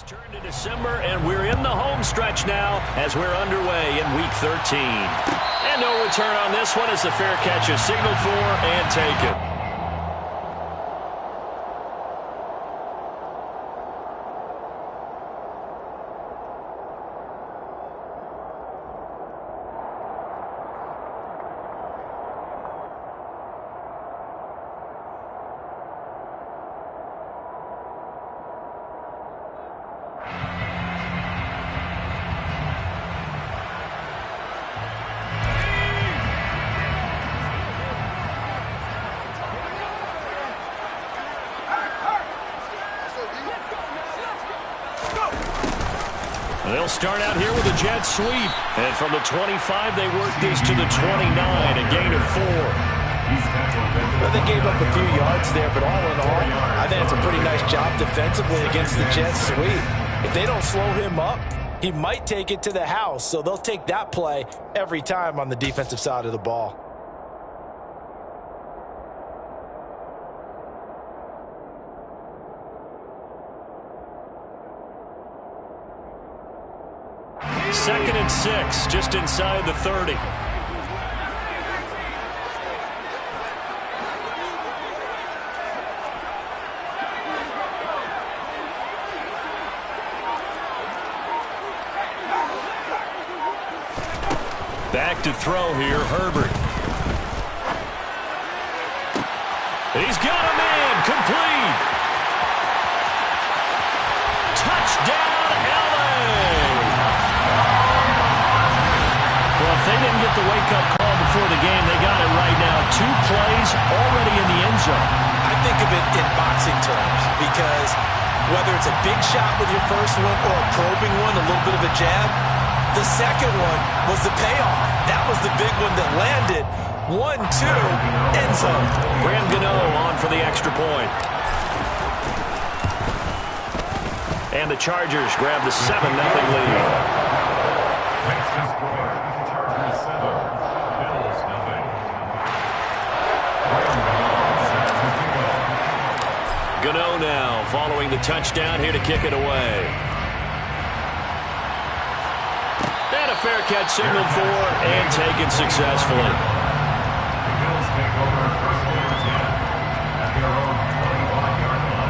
Turned to December, and we're in the home stretch now as we're underway in Week 13. And no return on this one as the fair catch is signaled for and taken. They'll start out here with a jet sweep. And from the 25, they work this to the 29, a gain of 4. Well, they gave up a few yards there, but all in all, I think it's a pretty nice job defensively against the jet sweep. If they don't slow him up, he might take it to the house. So they'll take that play every time on the defensive side of the ball. Second and 6, just inside the 30. Back to throw here, Herbert. He's got a man, complete. Touchdown, LA. Well, if they didn't get the wake-up call before the game, they got it right now. 2 plays already in the end zone. I think of it in boxing terms because whether it's a big shot with your first one or a probing one, a little bit of a jab, the second one was the payoff. That was the big one that landed. 1-2, end zone. Graham Gano on for the extra point. And the Chargers grab the 7-0 lead. Gano now following the touchdown here to kick it away. And a fair catch signaled for and taken successfully. The Bills take over first and 10 at their own 25-yard line.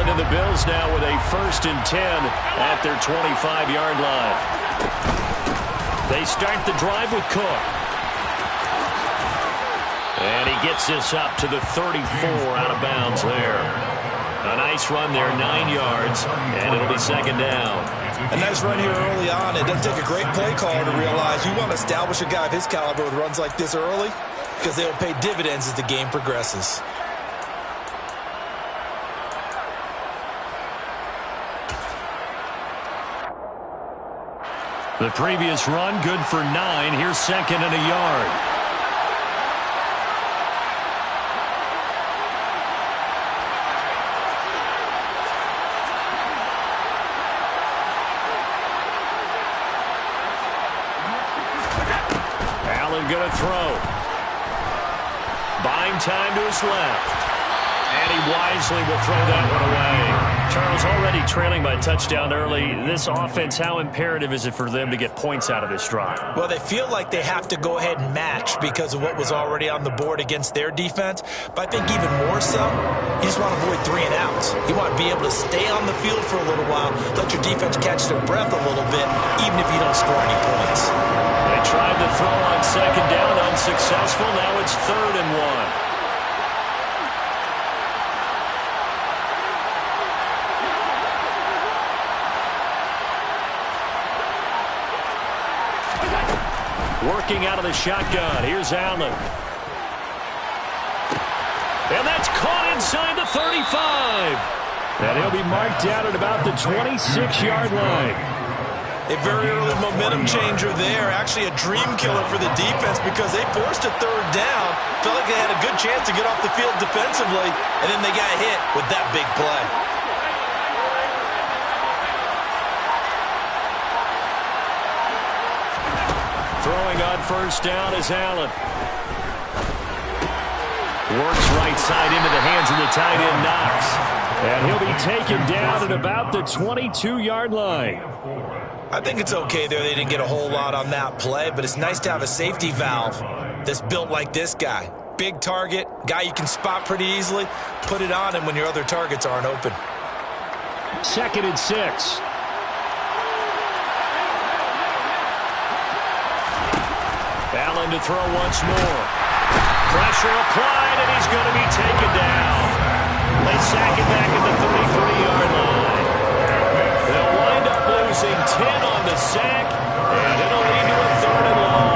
And the Bills now with a 1st and 10 at their 25-yard line. They start the drive with Cook. And he gets this up to the 34 out of bounds there. A nice run there, 9 yards, and it'll be 2nd down. A nice run here early on. It doesn't take a great play caller to realize you want to establish a guy of his caliber with runs like this early because they will pay dividends as the game progresses. The previous run, good for 9. Here's 2nd and a yard. Allen going to throw. Buying time to his left. And he wisely will throw that one away. Charles, already trailing by a touchdown early. This offense, how imperative is it for them to get points out of this drive? Well, they feel like they have to go ahead and match because of what was already on the board against their defense. But I think even more so, you just want to avoid 3 and outs. You want to be able to stay on the field for a little while, let your defense catch their breath a little bit, even if you don't score any points. They tried to throw on second down, unsuccessful. Now it's 3rd and 1. Working out of the shotgun. Here's Allen. And that's caught inside the 35. And he'll be marked down at about the 26-yard line. A very early momentum changer there. Actually a dream killer for the defense because they forced a 3rd down. Felt like they had a good chance to get off the field defensively, and then they got hit with that big play. Throwing on first down is Allen. Works right side into the hands of the tight end, Knox. And he'll be taken down at about the 22-yard line. I think it's okay there. They didn't get a whole lot on that play, but it's nice to have a safety valve that's built like this guy. Big target, guy you can spot pretty easily. Put it on him when your other targets aren't open. 2nd and 6. Allen to throw once more. Pressure applied, and he's going to be taken down. They sack it back at the 33-yard line. They'll wind up losing 10 on the sack, and it'll lead to a 3rd and long.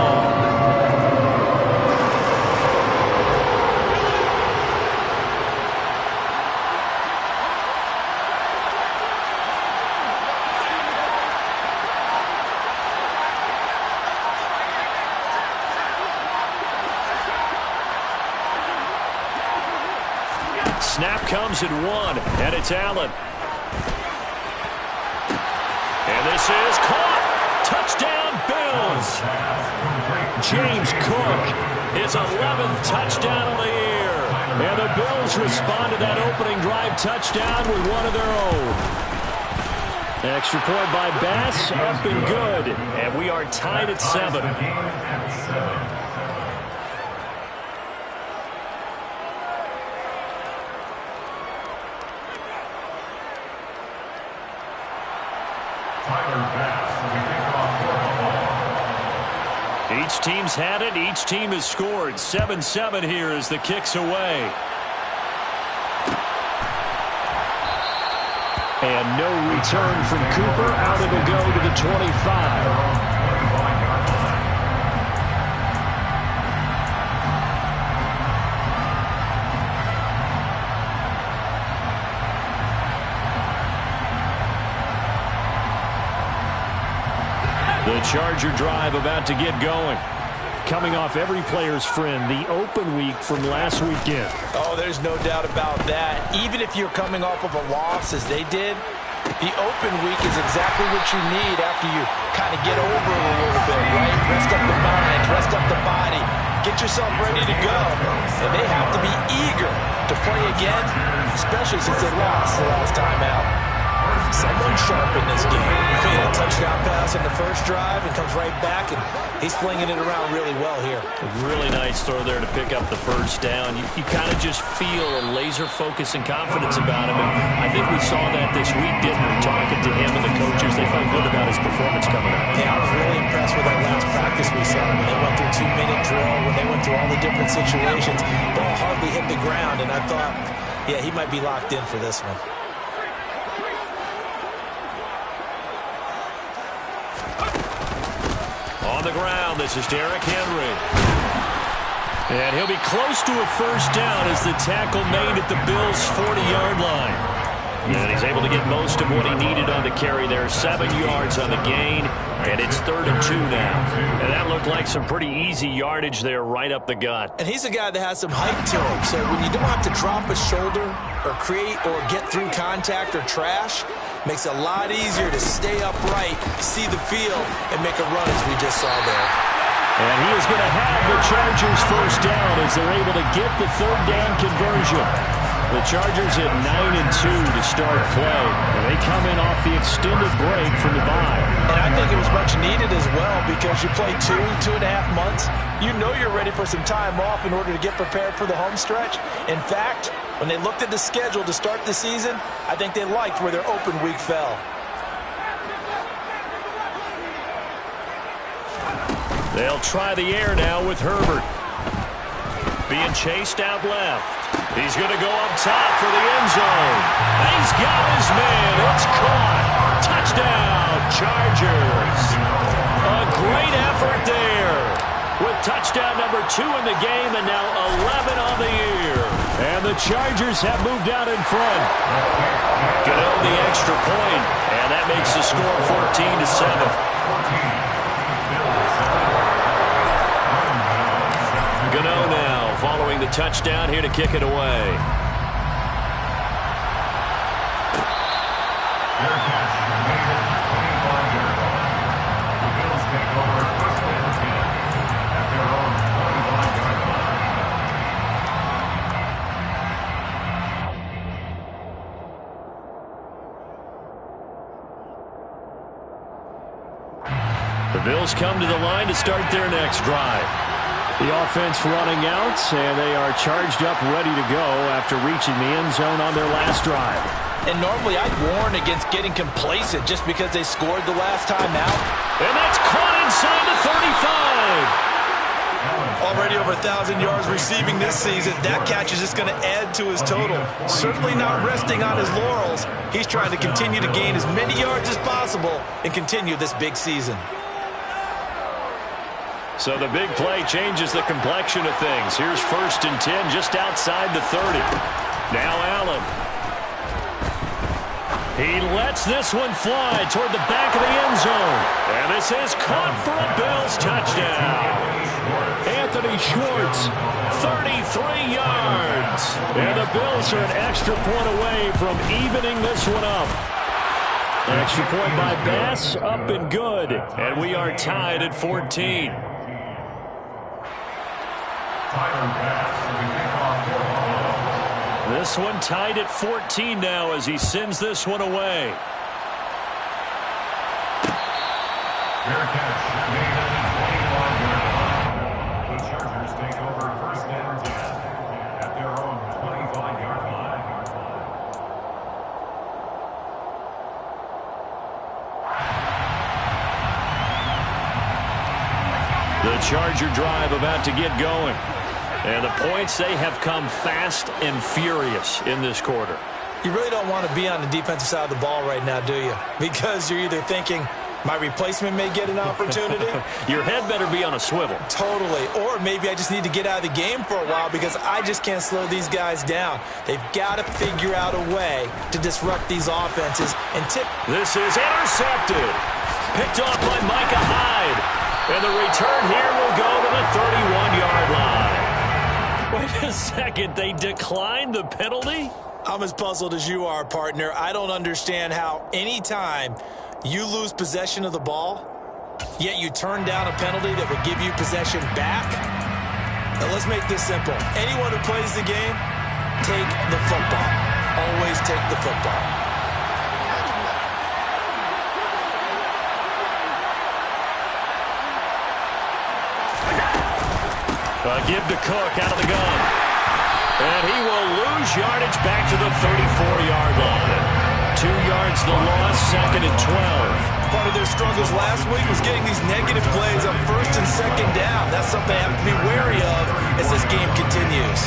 Snap comes at 1, and it's Allen. And this is caught. Touchdown, Bills. James Cook, his 11th touchdown of the year. And the Bills respond to that opening drive touchdown with one of their own. Extra point by Bass, up and good. And we are tied at 7. Each team's had it. Each team has scored. 7-7 here as the kick's away. And no return from Cooper. Out it'll go to the 25. The Charger drive about to get going. Coming off every player's friend, the open week from last weekend. Oh, there's no doubt about that. Even if you're coming off of a loss as they did, the open week is exactly what you need after you kind of get over it a little bit, right? Rest up the mind, rest up the body, get yourself ready to go. And they have to be eager to play again, especially since they lost the last time out. Someone sharp in this game. He made a touchdown pass in the first drive and comes right back, and he's flinging it around really well here. Really nice throw there to pick up the first down. You kind of just feel a laser focus and confidence about him, and I think we saw that this week, didn't we? Talking to him and the coaches, they felt good about his performance coming up. Yeah, I was really impressed with that last practice we saw when they went through a 2-minute drill, when they went through all the different situations. Ball hardly hit the ground, and I thought, yeah, he might be locked in for this one. On the ground, this is Derrick Henry. And he'll be close to a first down as the tackle made at the Bills' 40-yard line. And he's able to get most of what he needed on the carry there. 7 yards on the gain, and it's 3rd and 2 now. And that looked like some pretty easy yardage there right up the gut. And he's a guy that has some height to him, so when you don't have to drop a shoulder or create or get through contact or trash, makes it a lot easier to stay upright, see the field, and make a run as we just saw there. And he is going to have the Chargers first down as they're able to get the third down conversion. The Chargers at 9-2 to start play. And they come in off the extended break from the bye. And I think it was much needed as well because you play 2.5 months. You know you're ready for some time off in order to get prepared for the home stretch. In fact, when they looked at the schedule to start the season, I think they liked where their open week fell. They'll try the air now with Herbert. Being chased out left. He's going to go up top for the end zone. He's got his man. It's caught. Touchdown, Chargers. A great effort there. With touchdown number 2 in the game and now 11 on the year. And the Chargers have moved out in front. Get on the extra point, and that makes the score 14-7. Gano now following the touchdown here to kick it away. The Bills come to the line to start their next drive. The offense running out, and they are charged up, ready to go after reaching the end zone on their last drive. And normally I'd warn against getting complacent just because they scored the last time out. And that's caught inside the 35. Already over 1,000 yards receiving this season. That catch is just going to add to his total. Certainly not resting on his laurels. He's trying to continue to gain as many yards as possible and continue this big season. So the big play changes the complexion of things. Here's 1st and 10 just outside the 30. Now Allen. He lets this one fly toward the back of the end zone. And this is caught for a Bills touchdown. Anthony Schwartz, 33 yards. And the Bills are an extra point away from evening this one up. Extra point by Bass, up and good. And we are tied at 14. This one tied at 14 now as he sends this one away. Fair catch made at the 25-yard line. The Chargers take over 1st and 10 at their own 25-yard line. The Charger drive about to get going. And the points, they have come fast and furious in this quarter. You really don't want to be on the defensive side of the ball right now, do you? Because you're either thinking, my replacement may get an opportunity. Your head better be on a swivel. Totally. Or maybe I just need to get out of the game for a while because I just can't slow these guys down. They've got to figure out a way to disrupt these offenses and tip. This is intercepted. Picked off by Micah Hyde. And the return here will go to the 31-yard line. Wait a second. They declined the penalty? I'm as puzzled as you are, partner. I don't understand how any time you lose possession of the ball, yet you turn down a penalty that would give you possession back. Now let's make this simple. Anyone who plays the game, take the football. Always take the football. Give to Cook out of the gun. And he will lose yardage back to the 34-yard line. 2 yards the loss, 2nd and 12. Part of their struggles last week was getting these negative plays on 1st and 2nd down. That's something they have to be wary of as this game continues.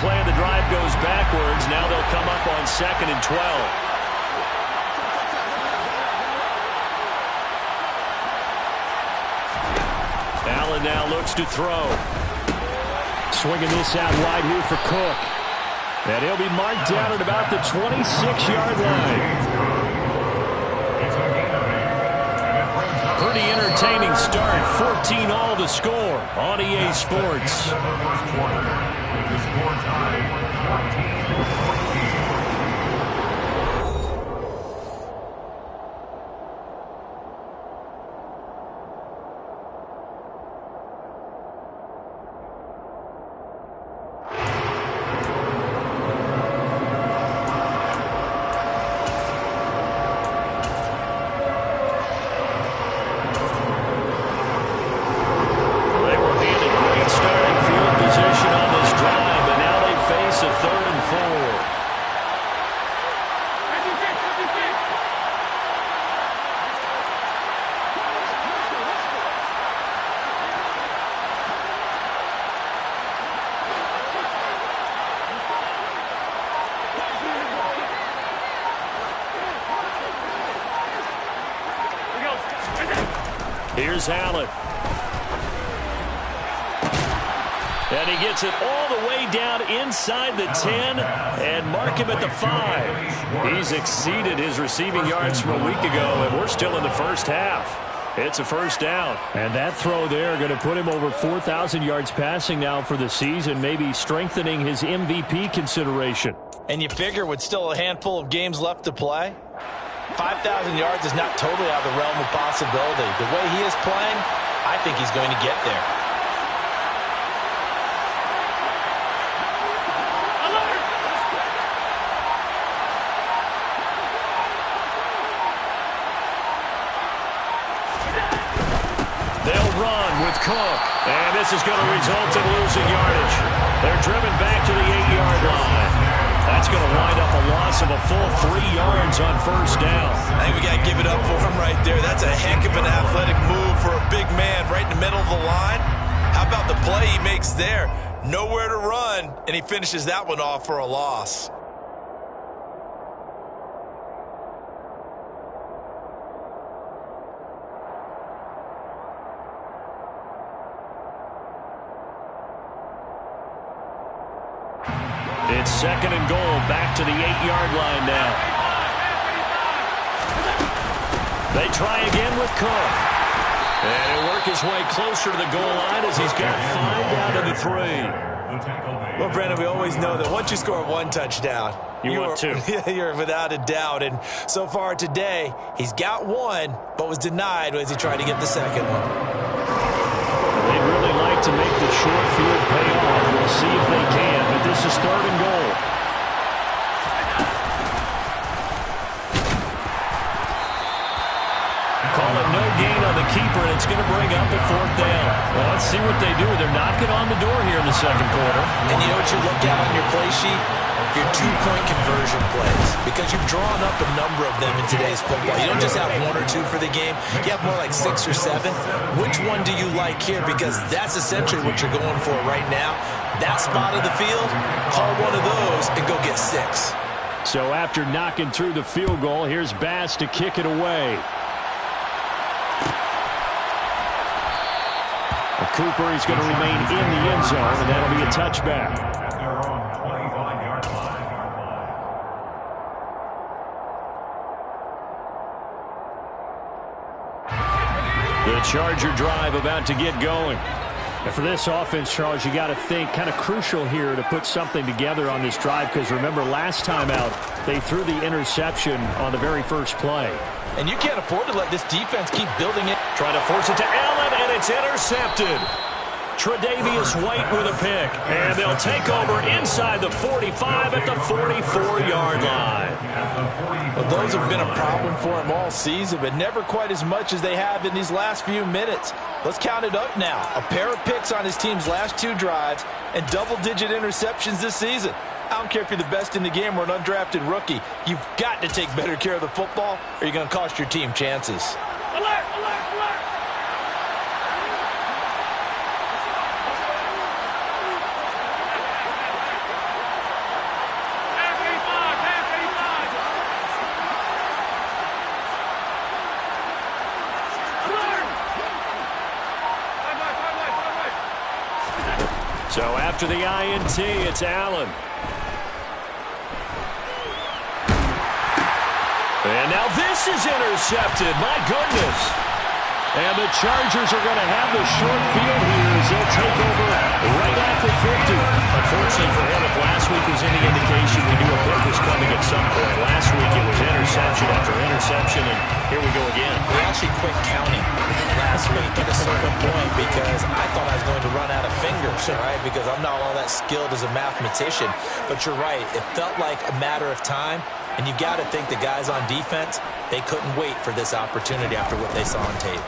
Play of the drive goes backwards. Now they'll come up on 2nd and 12. Allen now looks to throw. Swinging this out wide here for Cook. And he'll be marked down at about the 26-yard line. Pretty entertaining entertaining start. 14 all to score on EA Sports. The first quarter, with the score tied 14-14. Here's Allen. And he gets it all the way down inside the 10 and mark him at the 5. He's exceeded his receiving yards from a week ago, and we're still in the first half. It's a first down. And that throw there going to put him over 4,000 yards passing now for the season, maybe strengthening his MVP consideration. And you figure with still a handful of games left to play, 5,000 yards is not totally out of the realm of possibility. The way he is playing, I think he's going to get there. They'll run with Cook, and this is going to result in losing yardage. They're driven back to the 8-yard line. That's going to wind up a loss of a full 3 yards on first down. I think we got to give it up for him right there. That's a heck of an athletic move for a big man right in the middle of the line. How about the play he makes there? Nowhere to run, and he finishes that one off for a loss. It's second and goal, back to the 8-yard line now. They try again with Cook. And he'll work his way closer to the goal line as he's got 5 down to the 3. Well, Brandon, we always know that once you score one touchdown, you're without a doubt. And so far today, he's got one, but was denied as he tried to get the second one. They'd really like to make the short field pay off. We'll see if they can, but this is third and goal. Call it no gain on the keeper, and it's going to bring up a 4th down. Well, let's see what they do. They're knocking on the door here in the second quarter. And you know what you look at on your play sheet? Your 2-point conversion plays, because you've drawn up a number of them in today's football. You don't just have 1 or 2 for the game. You have more like 6 or 7. Which one do you like here? Because that's essentially what you're going for right now. That spot of the field, call one of those and go get 6. So after knocking through the field goal, here's Bass to kick it away. Cooper is going to remain in the end zone, and that'll be a touchback. At their own 25-yard line. The Charger drive about to get going. And for this offense, Charles, you got to think kind of crucial here to put something together on this drive, because remember last time out they threw the interception on the very first play. And you can't afford to let this defense keep building it. Trying to force it to Allen, and it's intercepted. Tre'Davious White with a pick, and they'll take over inside the 45 at the 44-yard line. Well, those have been a problem for him all season, but never quite as much as they have in these last few minutes. Let's count it up now. A pair of picks on his team's last 2 drives and double-digit interceptions this season. I don't care if you're the best in the game or an undrafted rookie. You've got to take better care of the football, or you're going to cost your team chances. Alert! Alert! Alert! So after the INT, it's Allen. And now this is intercepted. My goodness. And the Chargers are going to have the short field here as they'll take over right at the 50. Unfortunately for him, if last week was any indication, we knew a pick was coming at some point. Last week it was interception after interception, and here we go again. We actually quit counting last week at a certain point because I thought I was going to run out of fingers, all right, because I'm not all that skilled as a mathematician. But you're right. It felt like a matter of time, and you got to think the guys on defense, they couldn't wait for this opportunity after what they saw on tape.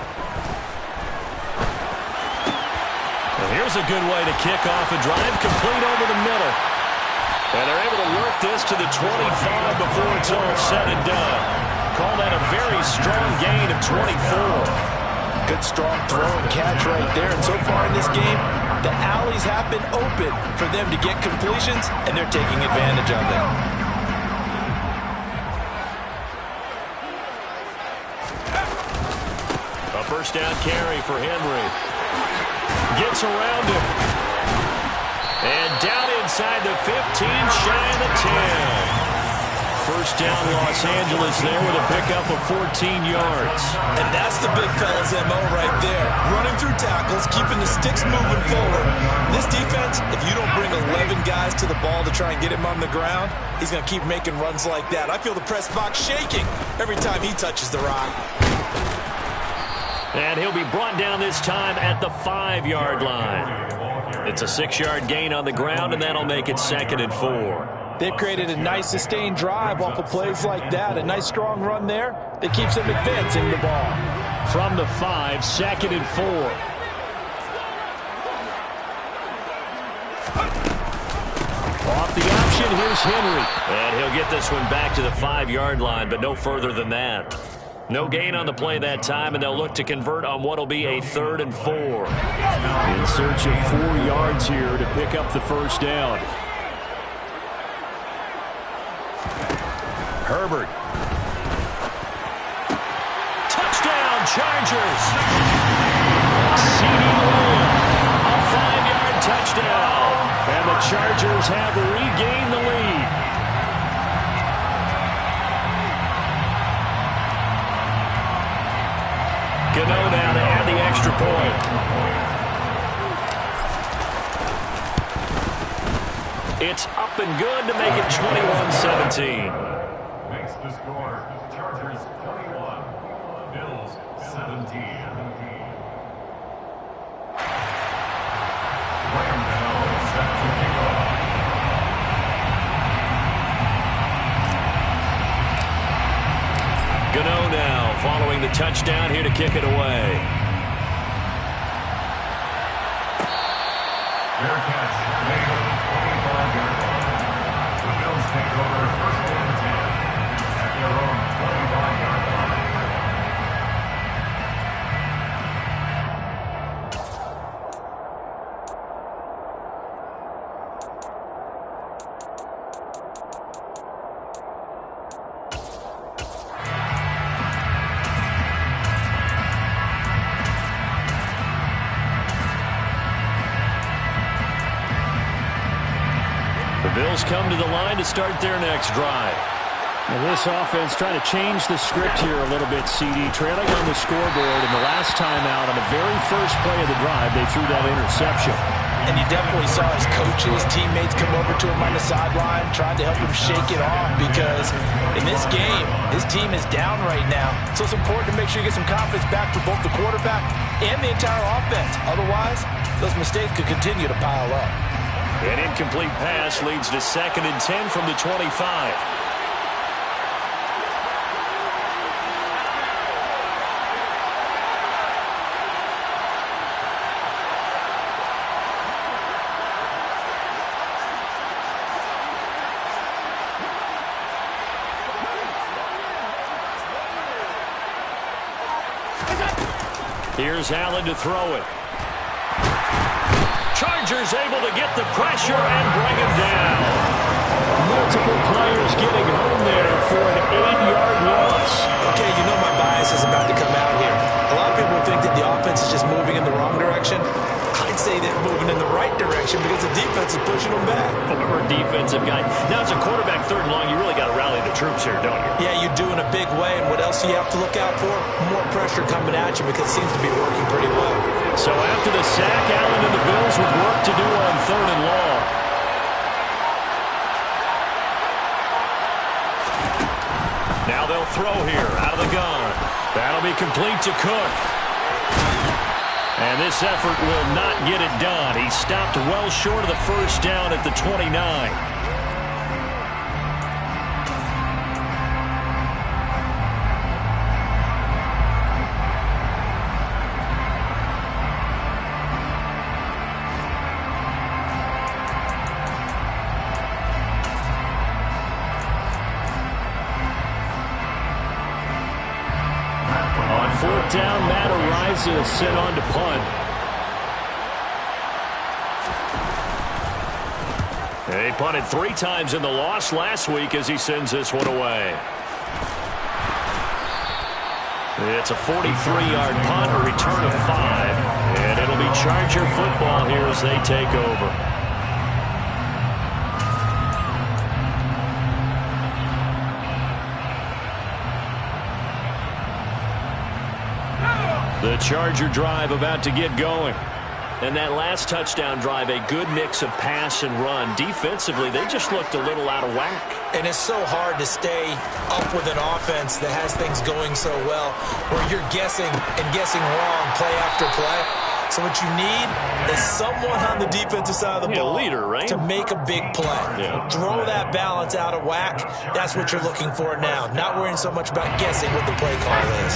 Well, here's a good way to kick off a drive, complete over the middle. And they're able to work this to the 25 before it's all said and done. Call that a very strong gain of 24. Good strong throw and catch right there. And so far in this game, the alleys have been open for them to get completions, and they're taking advantage of them. A first down carry for Henry. Gets around him. And down inside the 15, shy of the 10. First down, Los Angeles there with a pickup of 14 yards. And that's the big fella's MO right there. Running through tackles, keeping the sticks moving forward. This defense, if you don't bring 11 guys to the ball to try and get him on the ground, he's going to keep making runs like that. I feel the press box shaking every time he touches the rock. And he'll be brought down this time at the 5-yard line. It's a 6-yard gain on the ground, and that'll make it 2nd and 4. They've created a nice sustained drive off of plays like that. A nice strong run there that keeps them advancing the ball. From the 5, 2nd and 4. Off the option, here's Henry. And he'll get this one back to the 5-yard line, but no further than that. No gain on the play that time, and they'll look to convert on what will be a 3rd and 4. In search of 4 yards here to pick up the first down. Herbert. Touchdown, Chargers. CeeDee Lamb, a 5-yard touchdown. And the Chargers have regained the lead. Gano now to add the extra point. It's up and good to make it 21-17. Makes the score. Chargers 21, Bills 17. Lamb now set to kick off. Gano now following the touchdown here to kick it away. Fair catch made at the 25-yard line. The Bills take over 1st and 10 at their own 25-yard line. The Bills come to the line to start their next drive. Now this offense trying to change the script here a little bit, CD. Trailing on the scoreboard, and the last time out on the very first play of the drive, they threw that interception. And you definitely saw his coaches, teammates come over to him on the sideline, trying to help him shake it off because in this game, his team is down right now. So it's important to make sure you get some confidence back for both the quarterback and the entire offense. Otherwise, those mistakes could continue to pile up. An incomplete pass leads to 2nd and 10 from the 25. Here's Allen to throw it. Chargers able to get the pressure and bring him down. Multiple players getting home there for an 8-yard loss. Okay, you know my bias is about to come out here. A lot of people think that the offense is just moving in the wrong direction. I'd say that they're moving in the right direction because the defense is pushing them back. Former defensive guy. Now, as a quarterback, 3rd and long, you really got to rally the troops here, don't you? Yeah, you do in a big way. And what else do you have to look out for? More pressure coming at you because it seems to be working pretty well. So after the sack, Allen and the Bills with work to do on 3rd and long. Now they'll throw here out of the gun. That'll be complete to Cook. And this effort will not get it done. He stopped well short of the first down at the 29. On 4th down, Matt Araiza sent on to punt. He punted 3 times in the loss last week as he sends this one away. It's a 43-yard punt, a return of 5. And it'll be Charger football here as they take over. The Charger drive about to get going. And that last touchdown drive, a good mix of pass and run. Defensively, they just looked a little out of whack. And it's so hard to stay up with an offense that has things going so well, where you're guessing and guessing wrong play after play. So what you need is someone on the defensive side of the ball, a leader, right? To make a big play. Yeah. Throw that balance out of whack. That's what you're looking for now. Not worrying so much about guessing what the play call is.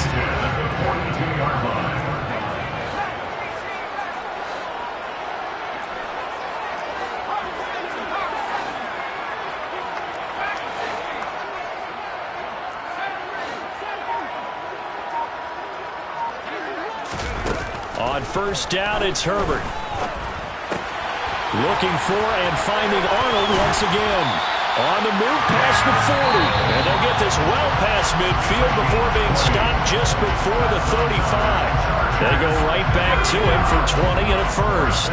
On 1st down, it's Herbert. Looking for and finding Arnold once again. On the move past the 40. And they'll get this well past midfield before being stopped just before the 35. They go right back to him for 20 and a first.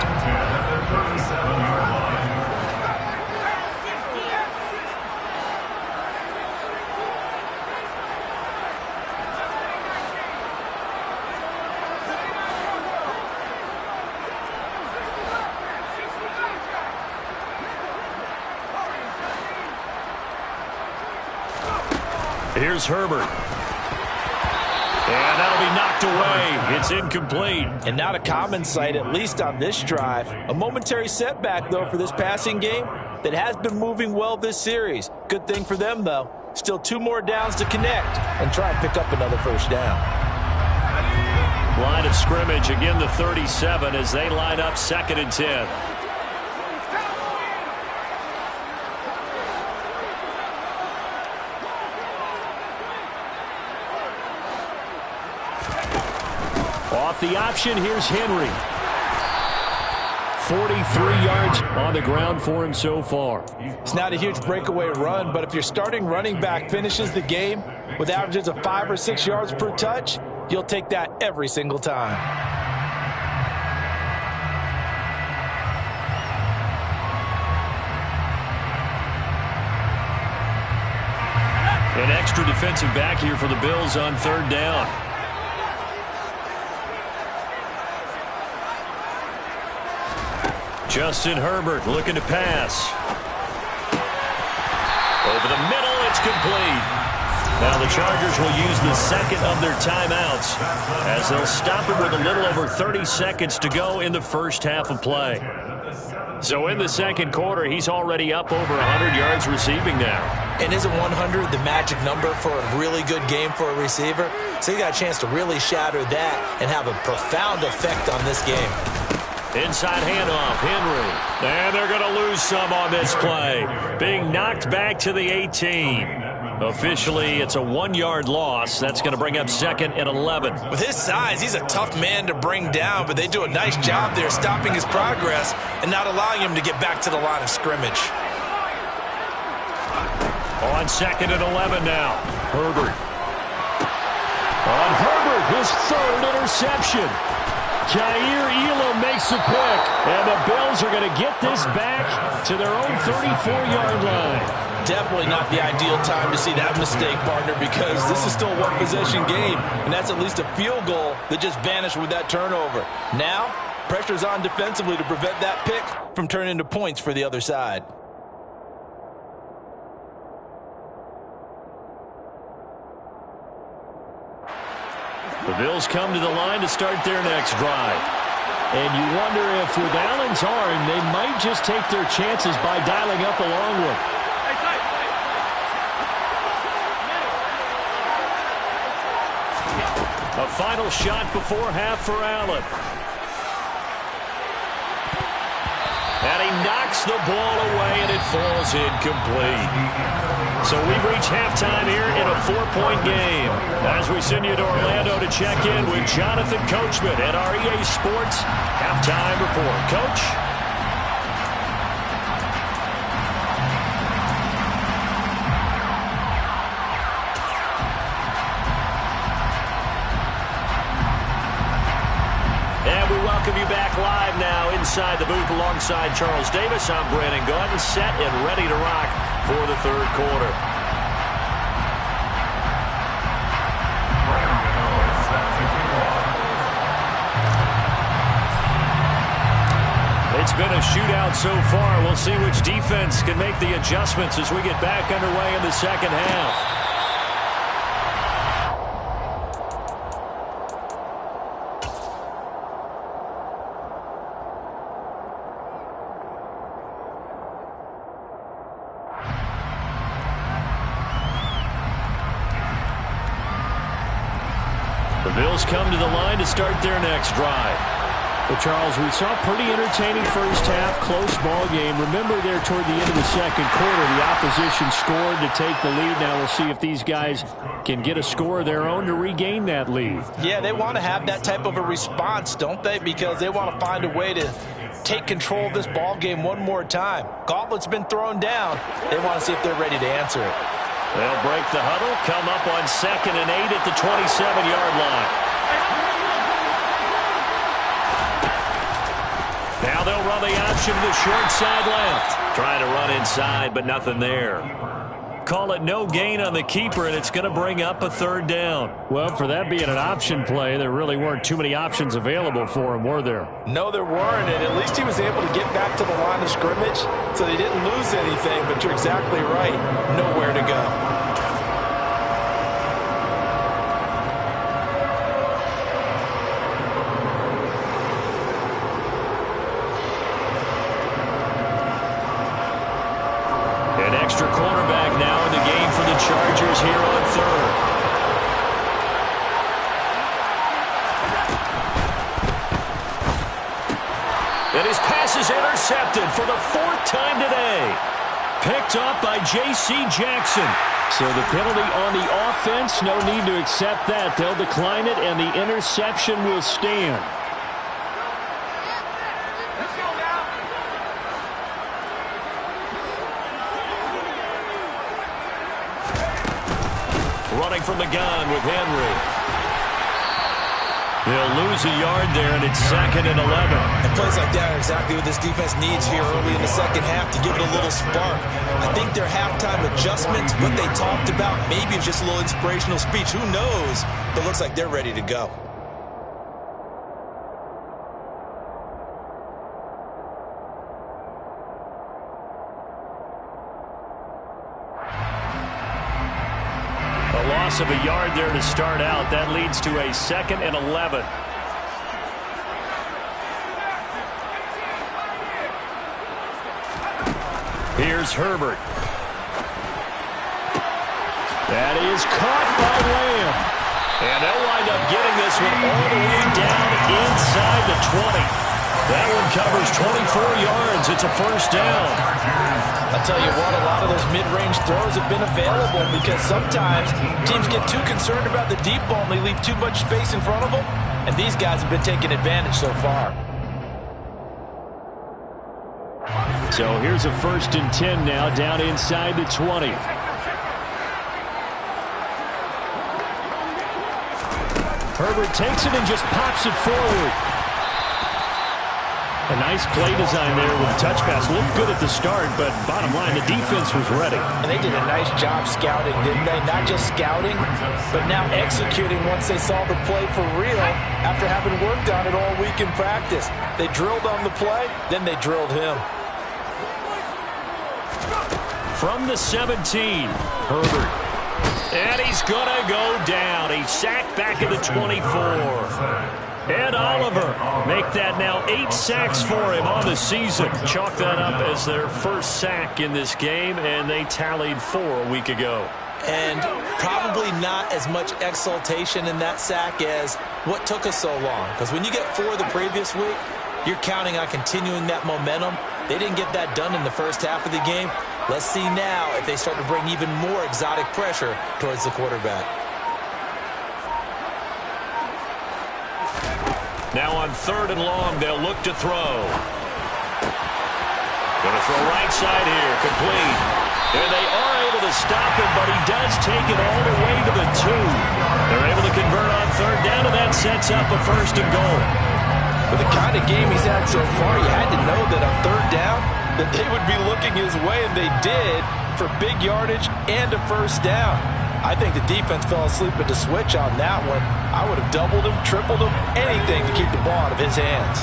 Here's Herbert. And that'll be knocked away. It's incomplete. And not a common sight, at least on this drive. A momentary setback, though, for this passing game that has been moving well this series. Good thing for them, though. Still 2 more downs to connect and try and pick up another first down. Line of scrimmage, again the 37 as they line up 2nd and 10. Off the option, here's Henry. 43 yards on the ground for him so far. It's not a huge breakaway run, but if your starting running back finishes the game with averages of 5 or 6 yards per touch, you'll take that every single time. An extra defensive back here for the Bills on 3rd down. Justin Herbert looking to pass. Over the middle, it's complete. Now the Chargers will use the 2nd of their timeouts as they'll stop it with a little over 30 seconds to go in the first half of play. So in the 2nd quarter, he's already up over 100 yards receiving now. And isn't 100 the magic number for a really good game for a receiver? So you got a chance to really shatter that and have a profound effect on this game. Inside handoff, Henry. And they're going to lose some on this play. Being knocked back to the 18. Officially, it's a 1-yard loss. That's going to bring up 2nd and 11. With his size, he's a tough man to bring down, but they do a nice job there stopping his progress and not allowing him to get back to the line of scrimmage. On 2nd and 11 now, Herbert. On Herbert, his 3rd interception. Jair Elam makes a pick, and the Bills are going to get this back to their own 34-yard line. Definitely not the ideal time to see that mistake, partner, because this is still a one-possession game, and that's at least a field goal that just vanished with that turnover. Now, pressure's on defensively to prevent that pick from turning into points for the other side. The Bills come to the line to start their next drive. And you wonder if with Allen's arm, they might just take their chances by dialing up a long one. A final shot before half for Allen. And he knocks the ball away, and it falls incomplete. So we've reached halftime here in a 4-point game. As we send you to Orlando to check in with Jonathan Coachman at our EA Sports Halftime Report. Coach? And we welcome you back live now inside the booth alongside Charles Davis. I'm Brandon Gaudin, set and ready to rock for the third quarter. It's been a shootout so far. We'll see which defense can make the adjustments as we get back underway in the second half. The Bills come to the line to start their next drive. Well, Charles, we saw a pretty entertaining first half, close ball game. Remember there toward the end of the second quarter, the opposition scored to take the lead. Now we'll see if these guys can get a score of their own to regain that lead. Yeah, they want to have that type of a response, don't they? Because they want to find a way to take control of this ball game one more time. Gauntlet's been thrown down. They want to see if they're ready to answer it. They'll break the huddle, come up on 2nd and 8 at the 27-yard line. Now they'll run the option to the short side left. Trying to run inside, but nothing there. Call it no gain on the keeper, and it's going to bring up a 3rd down. Well, for that being an option play, there really weren't too many options available for him, were there? No, there weren't, and at least he was able to get back to the line of scrimmage, so they didn't lose anything, but you're exactly right. Nowhere to go. Extra cornerback now in the game for the Chargers here on 3rd. And his pass is intercepted for the 4th time today. Picked up by J.C. Jackson. So the penalty on the offense, no need to accept that. They'll decline it, and the interception will stand. Running from the gun with Henry. They'll lose a yard there, and it's 2nd and 11. And plays like that are exactly what this defense needs here early in the second half to give it a little spark. I think their halftime adjustments, what they talked about, maybe it's just a little inspirational speech. Who knows? But it looks like they're ready to go. Loss of a yard there to start out. That leads to a 2nd and 11. Here's Herbert. That is caught by Lamb. And they'll wind up getting this one all the way down inside the 20. That one covers 24 yards. It's a 1st down. I'll tell you what, a lot of those mid-range throws have been available because sometimes teams get too concerned about the deep ball and they leave too much space in front of them, and these guys have been taking advantage so far. So here's a 1st and 10 now down inside the 20. Herbert takes it and just pops it forward. A nice play design there with the touch pass. Looked good at the start, but bottom line, the defense was ready. And they did a nice job scouting, didn't they? Not just scouting, but now executing once they saw the play for real after having worked on it all week in practice. They drilled on the play, then they drilled him. From the 17, Herbert. And he's going to go down. He's sacked back at the 24. Ed Oliver make that now 8 sacks for him on the season. Chalk that up as their first sack in this game, and they tallied 4 a week ago. And probably not as much exultation in that sack as what took us so long. Because when you get 4 the previous week, you're counting on continuing that momentum. They didn't get that done in the first half of the game. Let's see now if they start to bring even more exotic pressure towards the quarterback. Now on 3rd and long, they'll look to throw. Going to throw right side here, complete. And they are able to stop him, but he does take it all the way to the 2. They're able to convert on 3rd down, and that sets up a 1st and goal. With the kind of game he's had so far, you had to know that on 3rd down, that they would be looking his way, and they did, for big yardage and a 1st down. I think the defense fell asleep at the switch on that one. I would have doubled him, tripled him, anything to keep the ball out of his hands.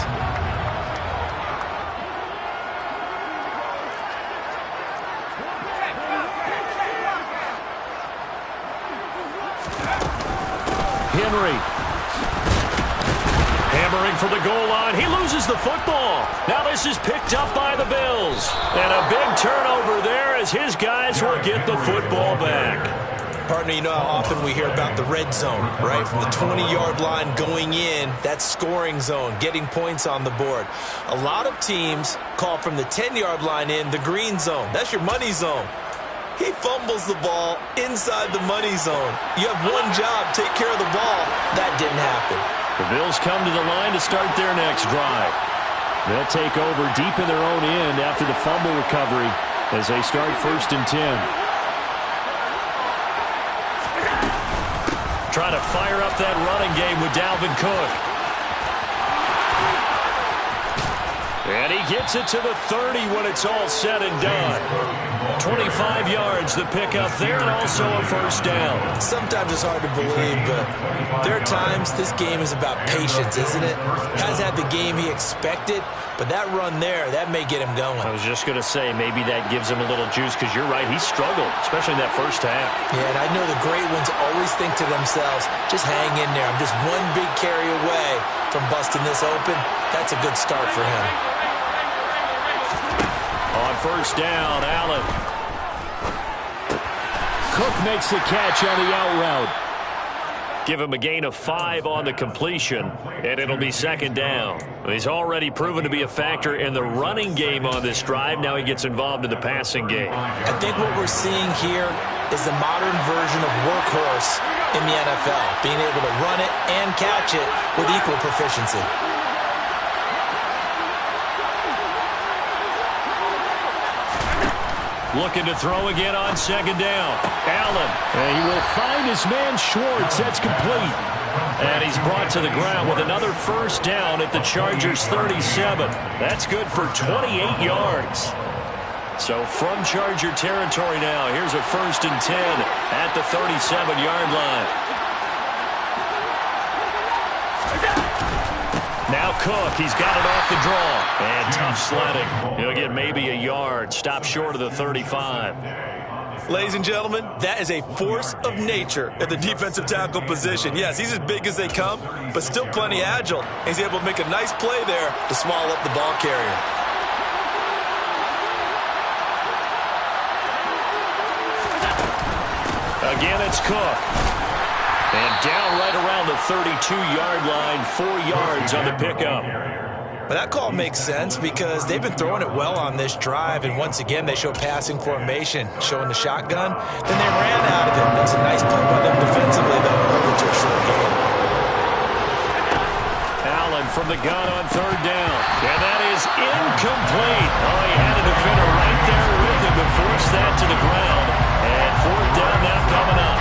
Henry. Hammering for the goal line. He loses the football. Now this is picked up by the Bills. And a big turnover there as his guys will get the football back. Partner, you know how often we hear about the red zone, right? From the 20-yard line going in, that scoring zone, getting points on the board. A lot of teams call from the 10-yard line in the green zone. That's your money zone. He fumbles the ball inside the money zone. You have one job, take care of the ball. That didn't happen. The Bills come to the line to start their next drive. They'll take over deep in their own end after the fumble recovery as they start 1st and 10. Trying to fire up that running game with Dalvin Cook. And he gets it to the 30 when it's all said and done. 25 yards, the pickup there, and also a 1st down. Sometimes it's hard to believe, but there are times this game is about patience, isn't it? Hasn't had the game he expected, but that run there, that may get him going. I was just going to say, maybe that gives him a little juice, because you're right, he struggled, especially in that first half. Yeah, and I know the great ones always think to themselves, just hang in there. I'm just one big carry away from busting this open. That's a good start for him. On 1st down, Allen. Cook makes the catch on the out route. Give him a gain of 5 on the completion, and it'll be 2nd down. He's already proven to be a factor in the running game on this drive. Now he gets involved in the passing game. I think what we're seeing here is the modern version of workhorse in the NFL, being able to run it and catch it with equal proficiency. Looking to throw again on 2nd down. Allen. And he will find his man Schwartz. That's complete. And he's brought to the ground with another 1st down at the Chargers' 37. That's good for 28 yards. So from Charger territory now, here's a 1st and 10 at the 37-yard line. Now Cook, he's got it off the draw. And tough sledding. He'll get maybe a yard. Stop short of the 35. Ladies and gentlemen, that is a force of nature at the defensive tackle position. Yes, he's as big as they come, but still plenty agile. He's able to make a nice play there to swallow up the ball carrier. Again, it's Cook. And down right around the 32-yard line, 4 yards on the pickup. But that call makes sense because they've been throwing it well on this drive, and once again they show passing formation, showing the shotgun. Then they ran out of it. That's a nice play by them defensively, though, to hold it to a short game. Allen from the gun on 3rd down. And that is incomplete. Oh, he had a defender right there with him to force that to the ground. And 4th down now coming up.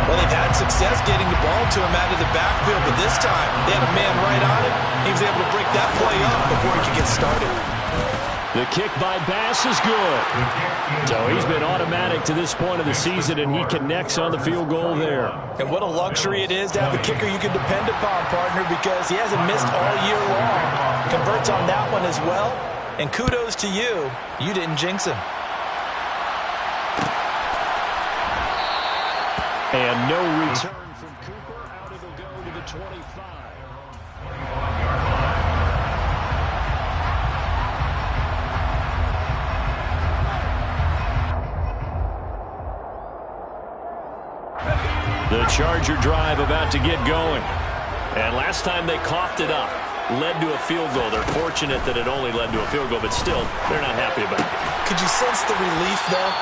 Well, they've had success getting the ball to him out of the backfield, but this time they had a man right on him. He was able to break that play up before he could get started. The kick by Bass is good. So he's been automatic to this point of the season, and he connects on the field goal there. And what a luxury it is to have a kicker you can depend upon, partner, because he hasn't missed all year long. Converts on that one as well. And kudos to you. You didn't jinx him. And no return from Cooper. Out it'll go to the 25. The Charger drive about to get going. And last time they coughed it up, led to a field goal. They're fortunate that it only led to a field goal, but still, they're not happy about it. Could you sense the relief, though,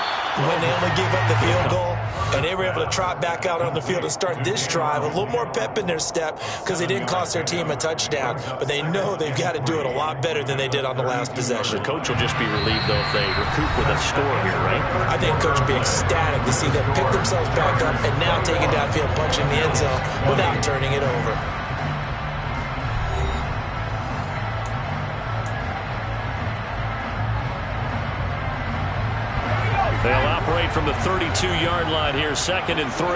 when they only gave up the field goal? And they were able to trot back out on the field and start this drive. A little more pep in their step because they didn't cost their team a touchdown. But they know they've got to do it a lot better than they did on the last possession. The coach will just be relieved, though, if they recoup with a score here, right? I think coach will be ecstatic to see them pick themselves back up and now take it downfield, punching the end zone without turning it over. They'll operate from the 32-yard line here, 2nd and 3.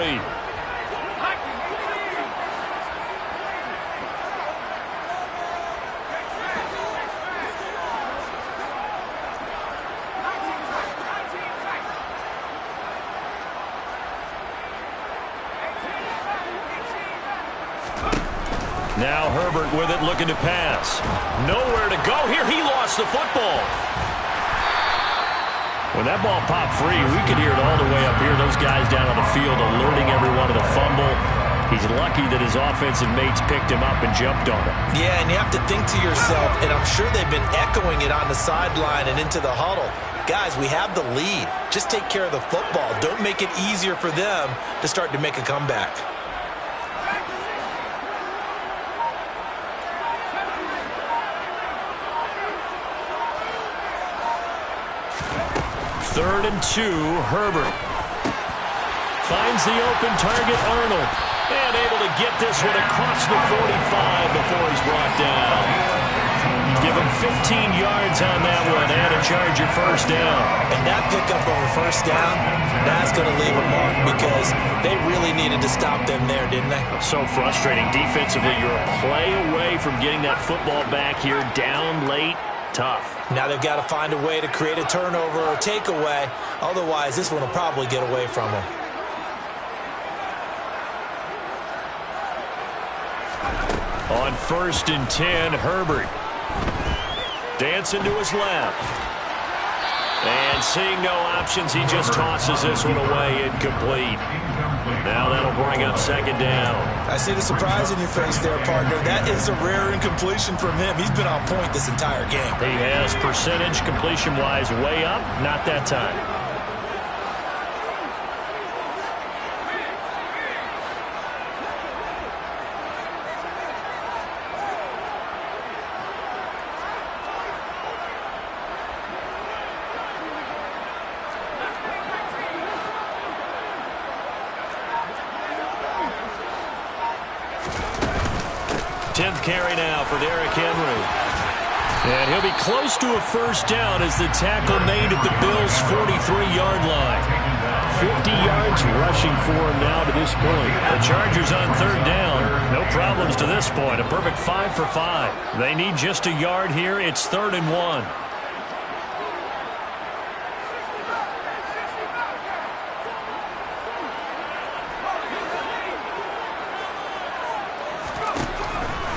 Now Herbert with it, looking to pass. Nowhere to go here. He lost the football. When that ball popped free, we could hear it all the way up here. Those guys down on the field alerting everyone of the fumble. He's lucky that his offensive mates picked him up and jumped on him. Yeah, and you have to think to yourself, and I'm sure they've been echoing it on the sideline and into the huddle. Guys, we have the lead. Just take care of the football. Don't make it easier for them to start to make a comeback. Third and 2, Herbert. Finds the open target, Arnold. And able to get this one across the 45 before he's brought down. Give him 15 yards on that one and a Charger first down. And that pickup of a first down, that's going to leave a mark because they really needed to stop them there, didn't they? So frustrating. Defensively, you're a play away from getting that football back here down late. Tough. Now they've got to find a way to create a turnover or takeaway. Otherwise, this one will probably get away from them. On 1st and 10, Herbert. Dancing to his left. And seeing no options, he just tosses this one away, incomplete. Now that'll bring up 2nd down. I see the surprise in your face there, partner. That is a rare incompletion from him. He's been on point this entire game. He has percentage completion-wise way up, not that time. Carry now for Derrick Henry. And he'll be close to a first down as the tackle made at the Bills' 43-yard line. 50 yards rushing for him now to this point. The Chargers on 3rd down. No problems to this point. A perfect 5 for 5. They need just a yard here. It's 3rd and 1.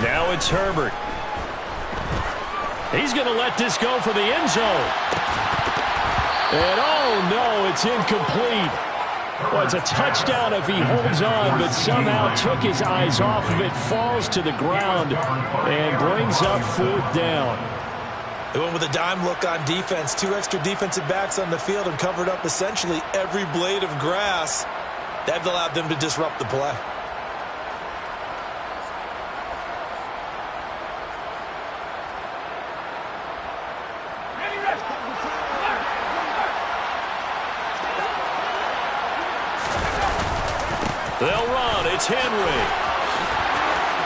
Now it's Herbert. He's going to let this go for the end zone. And oh no, it's incomplete. Well, it's a touchdown if he holds on, but somehow took his eyes off of it, falls to the ground, and brings up 4th down. They went with a dime look on defense. 2 extra defensive backs on the field and covered up essentially every blade of grass. That allowed them to disrupt the play. The Henry.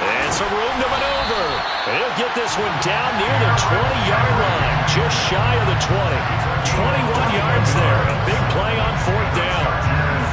And some room to maneuver. He'll get this one down near the 20-yard line, just shy of the 20. 21 yards there. A big play on fourth down.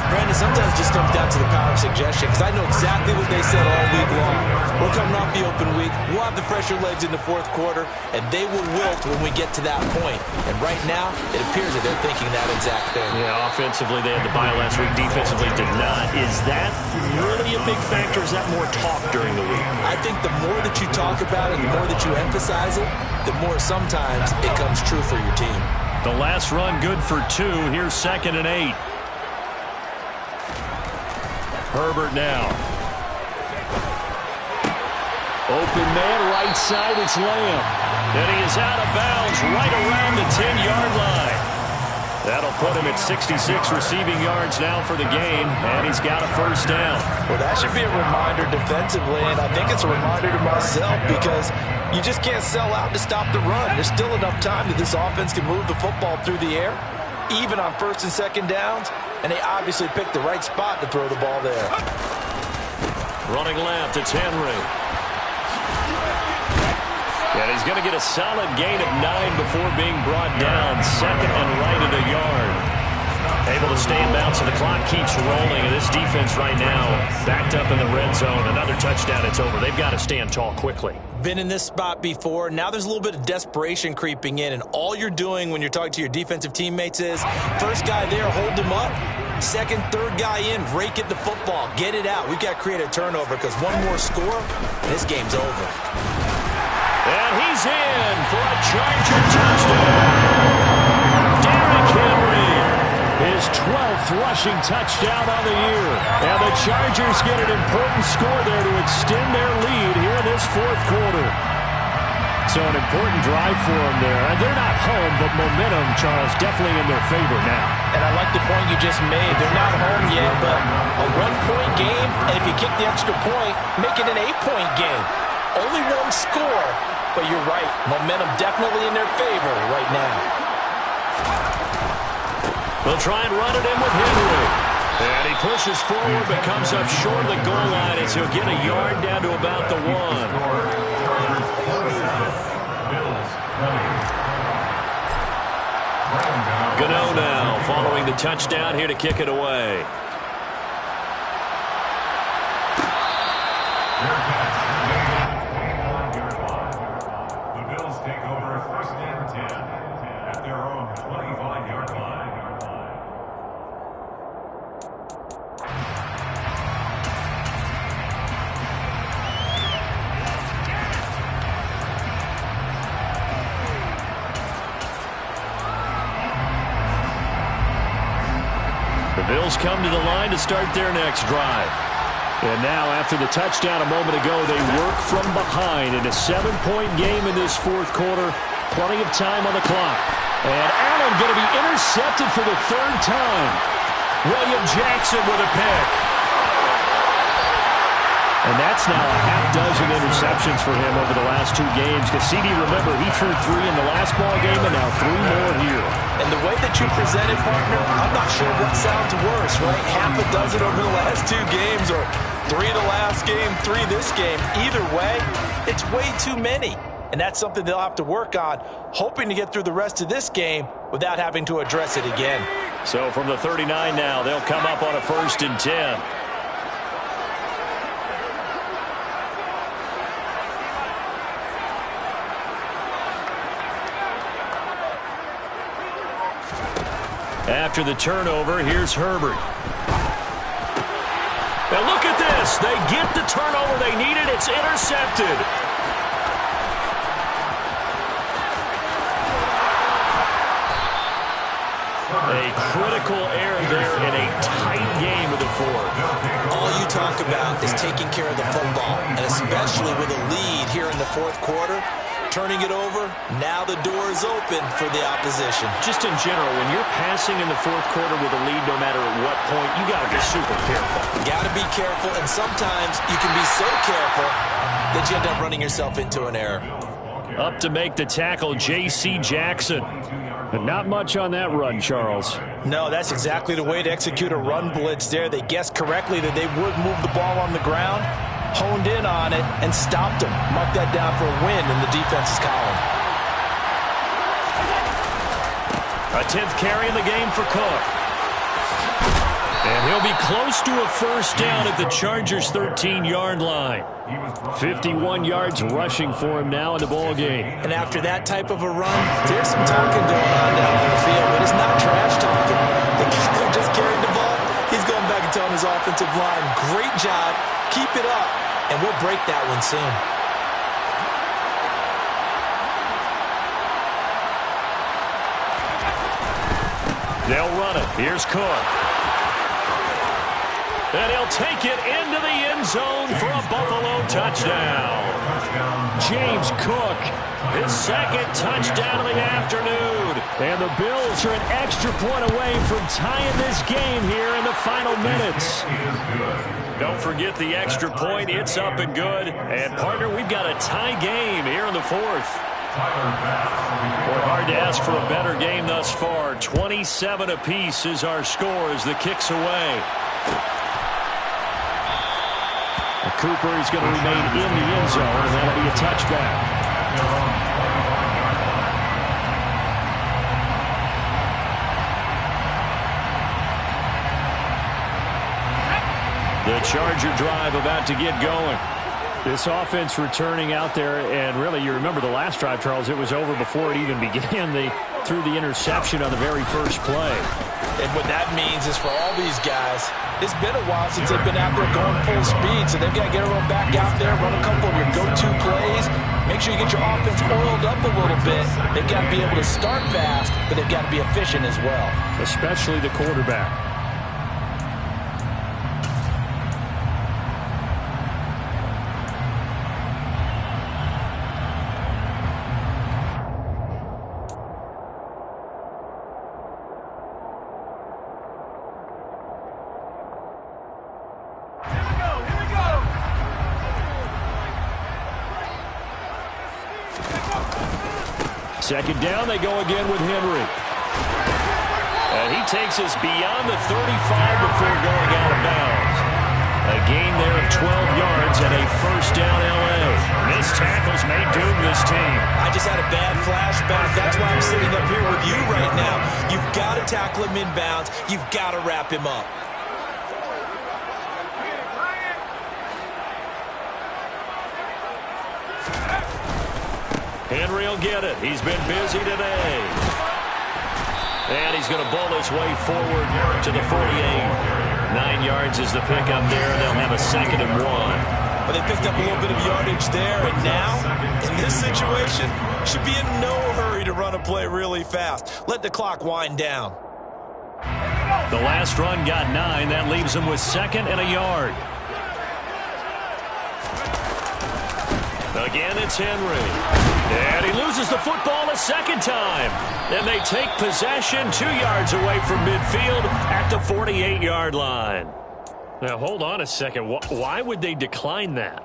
Brandon, sometimes it just comes down to the power of suggestion, because I know exactly what they said all week long. We're coming off the open week. We'll have the fresher legs in the fourth quarter, and they will wilt when we get to that point. And right now, it appears that they're thinking that exact thing. Yeah, offensively, they had the bye last week. Defensively, did not. Is that really a big factor? Is that more talk during the week? I think the more that you talk about it, the more that you emphasize it, the more sometimes it comes true for your team. The last run good for 2. Here's 2nd and 8. Herbert now. Open man, right side, it's Lamb. And he is out of bounds right around the 10-yard line. That'll put him at 66 receiving yards now for the game, and he's got a first down. Well, that should be a reminder defensively, and I think it's a reminder to myself, because you just can't sell out to stop the run. There's still enough time that this offense can move the football through the air, even on 1st and 2nd downs, and they obviously picked the right spot to throw the ball there. Running left, it's Henry. And he's going to get a solid gain of 9 before being brought down. 2nd and right at a yard. Able to stay in bounds, so the clock keeps rolling. And this defense right now backed up in the red zone. Another touchdown, it's over. They've got to stand tall quickly. Been in this spot before. Now there's a little bit of desperation creeping in, and all you're doing when you're talking to your defensive teammates is, first guy there, hold him up. 2nd, 3rd guy in, rake at the football. Get it out. We've got to create a turnover, because one more score, and this game's over. And he's in for a Charger touchdown. Derrick Henry, his 12th rushing touchdown on the year. And the Chargers get an important score there to extend their lead here in this fourth quarter. So an important drive for them there. And they're not home, but momentum, Charles, definitely in their favor now. And I like the point you just made. They're not home yet, but a 1-point game, and if you kick the extra point, make it an 8-point game. Only one score, but you're right. Momentum definitely in their favor right now. They'll try and run it in with Henry. And he pushes forward, but comes up short of the goal line as he'll get a yard down to about the 1. Gano now following the touchdown here to kick it away. The Bills take over 1st and 10 at their own 25-yard line. The Bills come to the line to start their next drive. And now, after the touchdown a moment ago, they work from behind in a 7-point game in this fourth quarter. Plenty of time on the clock. And Allen going to be intercepted for the 3rd time. William Jackson with a pick. And that's now a half-dozen interceptions for him over the last 2 games. Cassini, remember, he threw 3 in the last ball game and now 3 more here. And the way that you presented, partner, I'm not sure what sounds worse, right? Half a dozen over the last 2 games, or 3 the last game, 3 this game. Either way, it's way too many. And that's something they'll have to work on, hoping to get through the rest of this game without having to address it again. So from the 39 now, they'll come up on a 1st and 10. After the turnover, here's Herbert. Now look at this. They get the turnover they needed. It's intercepted. A critical error there in a tight game of the fourth. All you talk about is taking care of the football, and especially with a lead here in the fourth quarter. Turning it over, now the door is open for the opposition. Just in general, when you're passing in the fourth quarter with a lead, no matter at what point, you got to be super careful. Got to be careful, and sometimes you can be so careful that you end up running yourself into an error. Up to make the tackle, J.C. Jackson. But not much on that run, Charles. No, that's exactly the way to execute a run blitz there. They guessed correctly that they would move the ball on the ground, honed in on it, and stopped them. Mark that down for a win in the defense's column. A 10th carry in the game for Cook. And he'll be close to a first down at the Chargers' 13-yard line. 51 yards rushing for him now in the ball game. And after that type of a run, there's some talking going on down on the field, but it's not trash talking. The guy who just carried the ball, he's going back and telling his offensive line, great job, keep it up, and we'll break that one soon. They'll run it. Here's Cook. And he'll take it into the end zone for a Buffalo touchdown. James Cook, his second touchdown of the afternoon. And the Bills are an extra point away from tying this game here in the final minutes. Don't forget the extra point. It's up and good. And, partner, we've got a tie game here in the fourth. Well, hard to ask for a better game thus far. 27 apiece is our score as the kick's away. Cooper is going to remain in the end zone, and that'll be a touchback. The Charger drive about to get going. This offense returning out there, and really, you remember the last drive, Charles, it was over before it even began. They threw the interception on the very first play. And what that means is for all these guys, it's been a while since they've been out there going full speed, so they've got to get everyone back out there, run a couple of your go-to plays, make sure you get your offense oiled up a little bit. They've got to be able to start fast, but they've got to be efficient as well. Especially the quarterback. Second down, they go again with Henry. And he takes us beyond the 35 before going out of bounds. A gain there of 12 yards and a first down L.A. Missed tackles may doom this team. I just had a bad flashback. That's why I'm sitting up here with you right now. You've got to tackle him inbounds. You've got to wrap him up. Henry will get it. He's been busy today. And he's going to bowl his way forward to the 48. 9 yards is the pickup there, and they'll have a 2nd and 1. But they picked up a little bit of yardage there, and now, in this situation, should be in no hurry to run a play really fast. Let the clock wind down. The last run got 9. That leaves him with 2nd and a yard. Again, it's Henry. And he loses the football a second time. And they take possession 2 yards away from midfield at the 48-yard line. Now, hold on a second. Why would they decline that?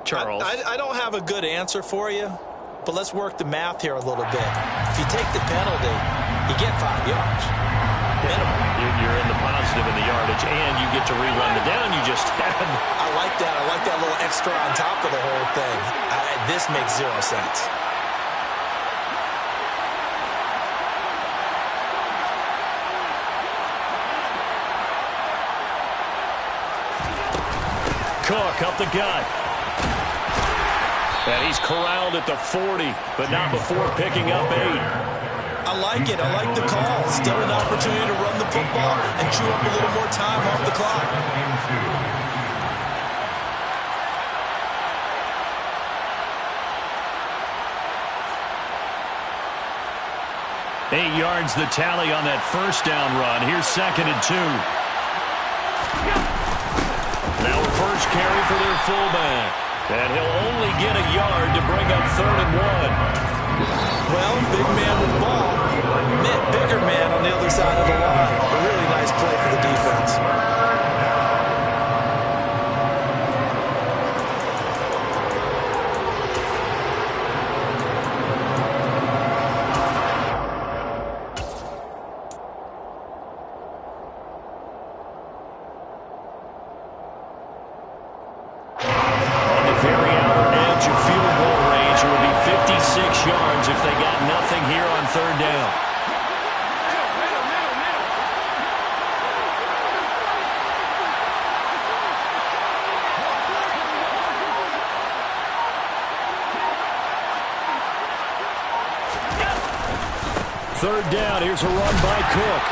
Charles? I don't have a good answer for you, but let's work the math here a little bit. If you take the penalty, you get 5 yards. Minimum. You're in the positive in the yardage, and you get to rerun the down you just had. I like that. I like that little extra on top of the whole thing. This makes 0 sense. Cook up the gut. And he's corralled at the 40, but not before picking up 8. I like it. I like the call. Still an opportunity to run the football and chew up a little more time off the clock. 8 yards the tally on that first down run. Here's 2nd and 2. Now a first carry for their fullback. And he'll only get a yard to bring up 3rd and 1. Well, big man with the ball. Bigger man on the other side of the line. A really nice play for the defense. third down. Here's a run by Cook.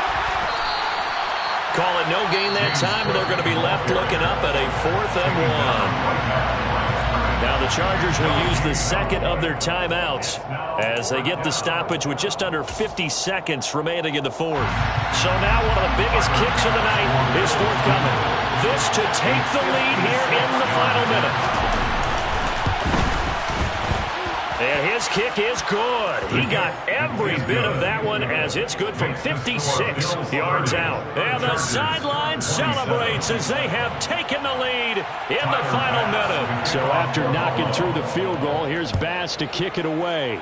Call it no gain that time, and they're going to be left looking up at a 4th and 1. Now the Chargers will use the second of their timeouts as they get the stoppage with just under 50 seconds remaining in the 4th. So now one of the biggest kicks of the night is forthcoming. This to take the lead here in the final minute. And his kick is good. He got every bit of that one as it's good from 56 yards out. And the sideline celebrates as they have taken the lead in the final minute. So after knocking through the field goal, here's Bass to kick it away.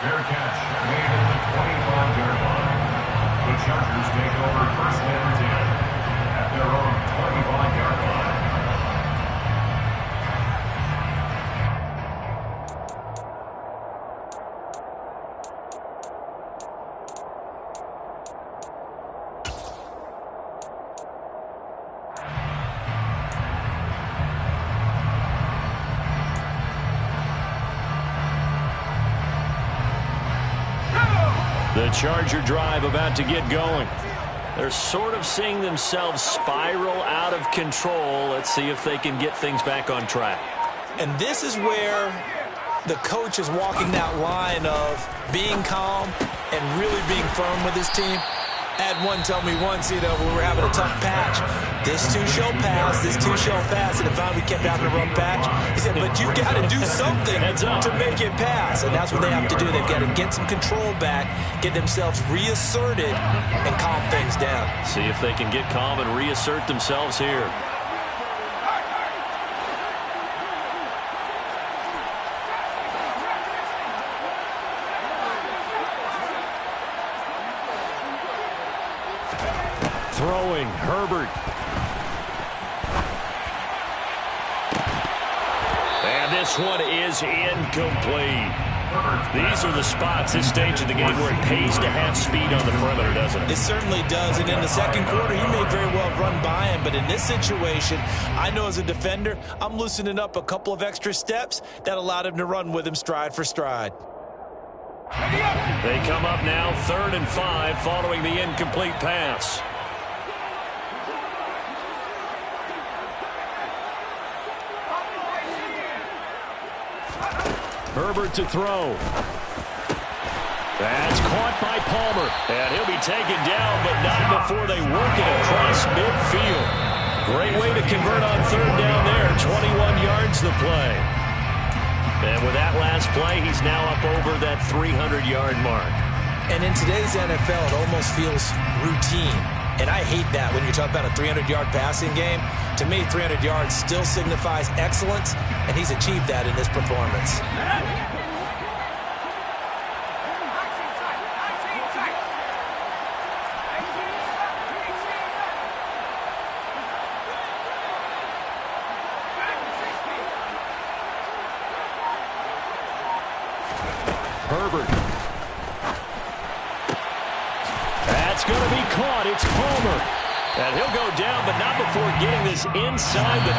Fair catch made at the 25-yard line. The Chargers take over 1st and 10 at their own 25-yard line. The Charger drive about to get going. They're sort of seeing themselves spiral out of control. Let's see if they can get things back on track. And this is where the coach is walking that line of being calm and really being firm with his team. I had one tell me once, when we were having a tough patch, this too shall pass, this too shall pass, and if we kept having a rough patch, he said, but you got to do something to make it pass, and that's what they have to do. They've got to get some control back, get themselves reasserted, and calm things down. See if they can get calm and reassert themselves here. Throwing, Herbert. And this one is incomplete. These are the spots this stage of the game where it pays to have speed on the perimeter, doesn't it? It certainly does, and in the second quarter, he may very well run by him, but in this situation, I know as a defender, I'm loosening up a couple of extra steps that allowed him to run with him stride for stride. They come up now 3rd and 5 following the incomplete pass. Herbert to throw. That's caught by Palmer. And he'll be taken down, but not before they work it across midfield. Great way to convert on 3rd down there. 21 yards the play. And with that last play, he's now up over that 300-yard mark. And in today's NFL, it almost feels routine. And I hate that when you talk about a 300-yard passing game. To me, 300 yards still signifies excellence, and he's achieved that in this performance. Herbert. That's going to be caught. It's Palmer. And he'll go down, but not before getting this inside the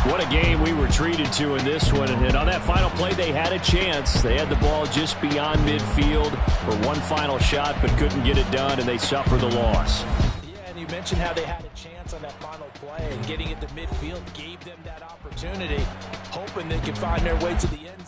30. What a game we were treated to in this one. And on that final play, they had a chance. They had the ball just beyond midfield for one final shot, but couldn't get it done, and they suffer the loss. Yeah, and you mentioned how they had a chance on that final play, and getting it to midfield gave them that opportunity, hoping they could find their way to the end.